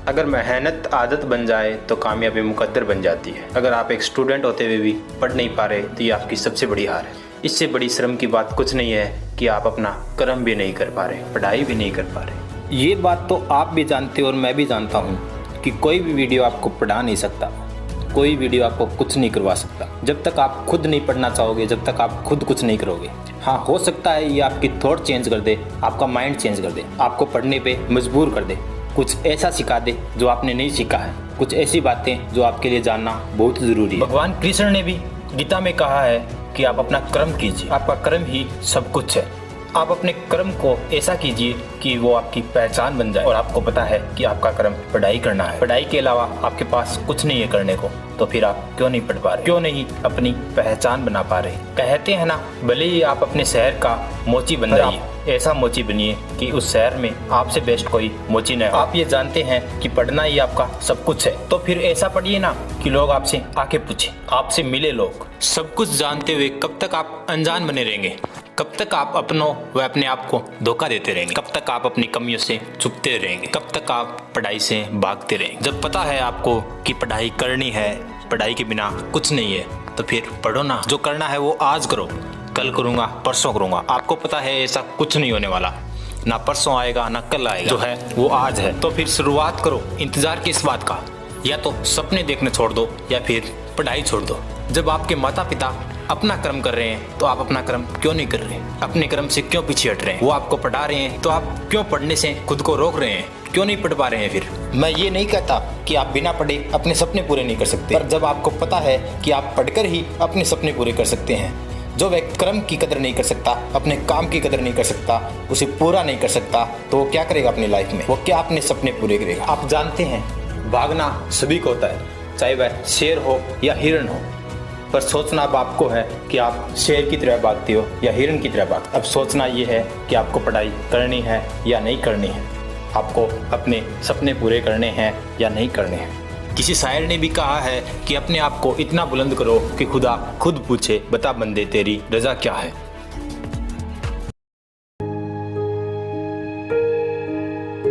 अगर मेहनत आदत बन जाए तो कामयाबी मुकद्दर बन जाती है। अगर आप एक स्टूडेंट होते हुए भी पढ़ नहीं पा रहे तो ये आपकी सबसे बड़ी हार है। इससे बड़ी शर्म की बात कुछ नहीं है कि आप अपना कर्म भी नहीं कर पा रहे, पढ़ाई भी नहीं कर पा रहे। ये बात तो आप भी जानते हो और मैं भी जानता हूँ कि कोई भी वीडियो आपको पढ़ा नहीं सकता, कोई वीडियो आपको कुछ नहीं करवा सकता जब तक आप खुद नहीं पढ़ना चाहोगे, जब तक आप खुद कुछ नहीं करोगे। हाँ, हो सकता है ये आपकी थॉट चेंज कर दे, आपका माइंड चेंज कर दे, आपको पढ़ने पे मजबूर कर दे, कुछ ऐसा सिखा दे जो आपने नहीं सीखा है, कुछ ऐसी बातें जो आपके लिए जानना बहुत ज़रूरी है। भगवान कृष्ण ने भी गीता में कहा है कि आप अपना कर्म कीजिए, आपका कर्म ही सब कुछ है। आप अपने कर्म को ऐसा कीजिए कि वो आपकी पहचान बन जाए और आपको पता है कि आपका कर्म पढ़ाई करना है। पढ़ाई के अलावा आपके पास कुछ नहीं है करने को, तो फिर आप क्यों नहीं पढ़ पा रहे, क्यों नहीं अपनी पहचान बना पा रहे। कहते हैं ना, भले ही आप अपने शहर का मोची बन जाइए, ऐसा मोची बनिए कि उस शहर में आपसे बेस्ट कोई मोची न हो। आप ये जानते हैं कि पढ़ना ही आपका सब कुछ है, तो फिर ऐसा पढ़िए ना कि लोग आपसे आके पूछे, आपसे मिले लोग। सब कुछ जानते हुए कब तक आप अनजान बने रहेंगे? कब तक आप अपनों व अपने आप को धोखा देते रहेंगे? कब तक आप अपनी कमियों से छुपते रहेंगे? कब तक आप पढ़ाई से भागते रहेंगे? जब पता है आपको कि पढ़ाई करनी है, पढ़ाई के बिना कुछ नहीं है, तो फिर पढ़ो ना। जो करना है वो आज करो, कल करूँगा, परसों करूँगा। आपको पता है ऐसा कुछ नहीं होने वाला, ना परसों आएगा ना कल आएगा, जो है वो आज है। तो फिर शुरुआत करो। इंतजार किस बात का? या तो सपने देखने छोड़ दो या फिर पढ़ाई छोड़ दो। जब आपके माता पिता अपना कर्म कर रहे हैं तो आप अपना कर्म क्यों नहीं कर रहे? अपने कर्म से क्यों पीछे हट रहे हैं? वो आपको पढ़ा रहे हैं तो आप क्यों पढ़ने से खुद को रोक रहे हैं? क्यों नहीं पढ़ पा रहे हैं? फिर मैं ये नहीं कहता कि आप बिना पढ़े अपने सपने पूरे नहीं कर सकते, पर जब आपको पता है कि आप पढ़कर ही अपने सपने पूरे कर सकते हैं। जो व्यक्ति कर्म की कदर नहीं कर सकता, अपने काम की कदर नहीं कर सकता, उसे पूरा नहीं कर सकता, तो वो क्या करेगा अपनी लाइफ में? वो क्या अपने सपने पूरे करेगा? आप जानते हैं भागना सभी को होता है, चाहे वह शेर हो या हिरण हो, पर सोचना अब आपको है कि आप शेर की तरह भागते हो या हिरण की तरह भागते हो। अब सोचना ये है कि आपको पढ़ाई करनी है या नहीं करनी है, आपको अपने सपने पूरे करने हैं या नहीं करने हैं। किसी शायर ने भी कहा है कि अपने आप को इतना बुलंद करो कि खुदा खुद पूछे, बता बंदे तेरी रजा क्या है।